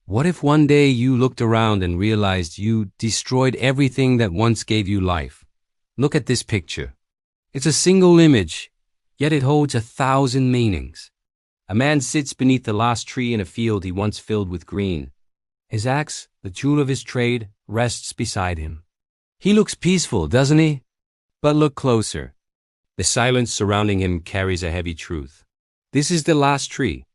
What if one day you looked around and realized you destroyed everything that once gave you life? Look at this picture. It's a single image, yet it holds 1,000 meanings. A man sits beneath the last tree in a field he once filled with green. His axe, the tool of his trade, rests beside him. He looks peaceful, doesn't he? But look closer. The silence surrounding him carries a heavy truth. This is the last tree.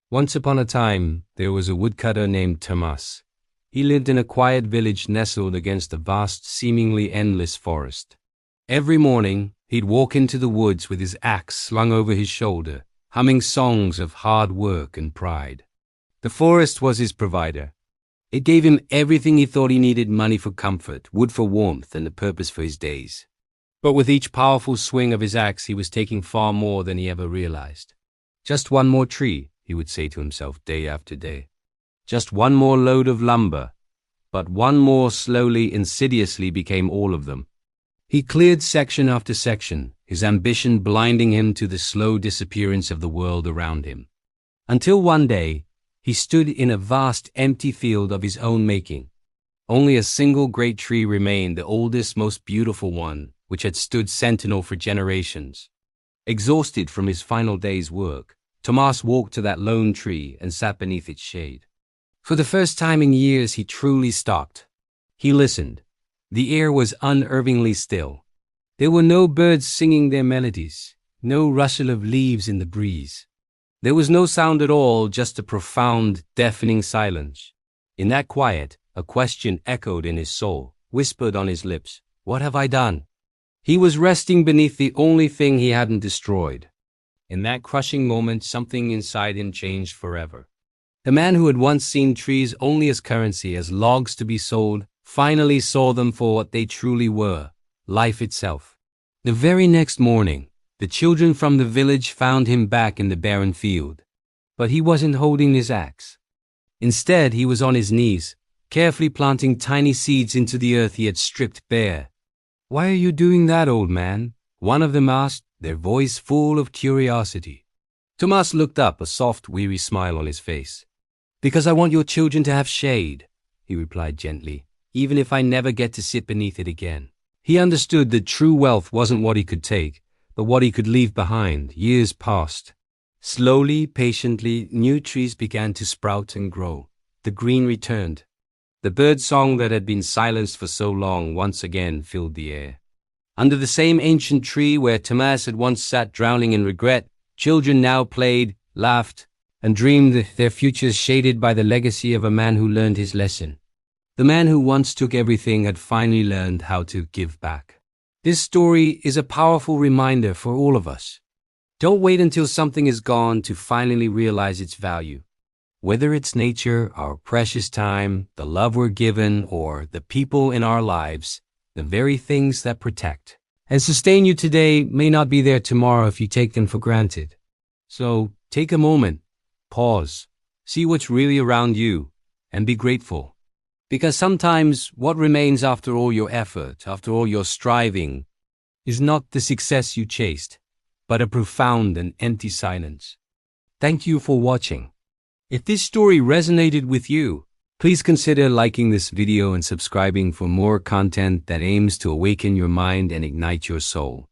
Once upon a time, there was a woodcutter named Thomas. He lived in a quiet village nestled against a vast, seemingly endless forest. Every morning, he'd walk into the woods with his axe slung over his shoulder, humming songs of hard work and pride. The forest was his provider. It gave him everything he thought he needed: money for comfort, wood for warmth, and a purpose for his days. But with each powerful swing of his axe, he was taking far more than he ever realized. Just one more tree, he would say to himself day after day. Just one more load of lumber. But one more slowly, insidiously became all of them. He cleared section after section, his ambition blinding him to the slow disappearance of the world around him. Until one day, he stood in a vast, empty field of his own making. Only a single great tree remained, the oldest, most beautiful one, which had stood sentinel for generations. Exhausted from his final day's work, Thomas walked to that lone tree and sat beneath its shade. For the first time in years, he truly stopped. He listened. The air was unervingly still. There were no birds singing their melodies, no rustle of leaves in the breeze. There was no sound at all, just a profound, deafening silence. In that quiet, a question echoed in his soul, whispered on his lips. What have I done? He was resting beneath the only thing he hadn't destroyed. In that crushing moment, something inside him changed forever. The man who had once seen trees only as currency, as logs to be sold, finally saw them for what they truly were: life itself. The very next morning, the children from the village found him back in the barren field. But he wasn't holding his axe. Instead, he was on his knees, carefully planting tiny seeds into the earth he had stripped bare. "Why are you doing that, old man?" one of them asked, their voice full of curiosity. Thomas looked up, a soft, weary smile on his face. "Because I want your children to have shade," he replied gently, "even if I never get to sit beneath it again." He understood that true wealth wasn't what he could take, but what he could leave behind. Years passed. Slowly, patiently, new trees began to sprout and grow. The green returned. The bird song that had been silenced for so long once again filled the air. Under the same ancient tree where Thomas had once sat drowning in regret, children now played, laughed, and dreamed, their futures shaded by the legacy of a man who learned his lesson. The man who once took everything had finally learned how to give back. This story is a powerful reminder for all of us. Don't wait until something is gone to finally realize its value. Whether it's nature, our precious time, the love we're given, or the people in our lives, the very things that protect and sustain you today may not be there tomorrow if you take them for granted. So take a moment, pause, see what's really around you, and be grateful. Because sometimes what remains after all your effort, after all your striving, is not the success you chased, but a profound and empty silence. Thank you for watching. If this story resonated with you, please consider liking this video and subscribing for more content that aims to awaken your mind and ignite your soul.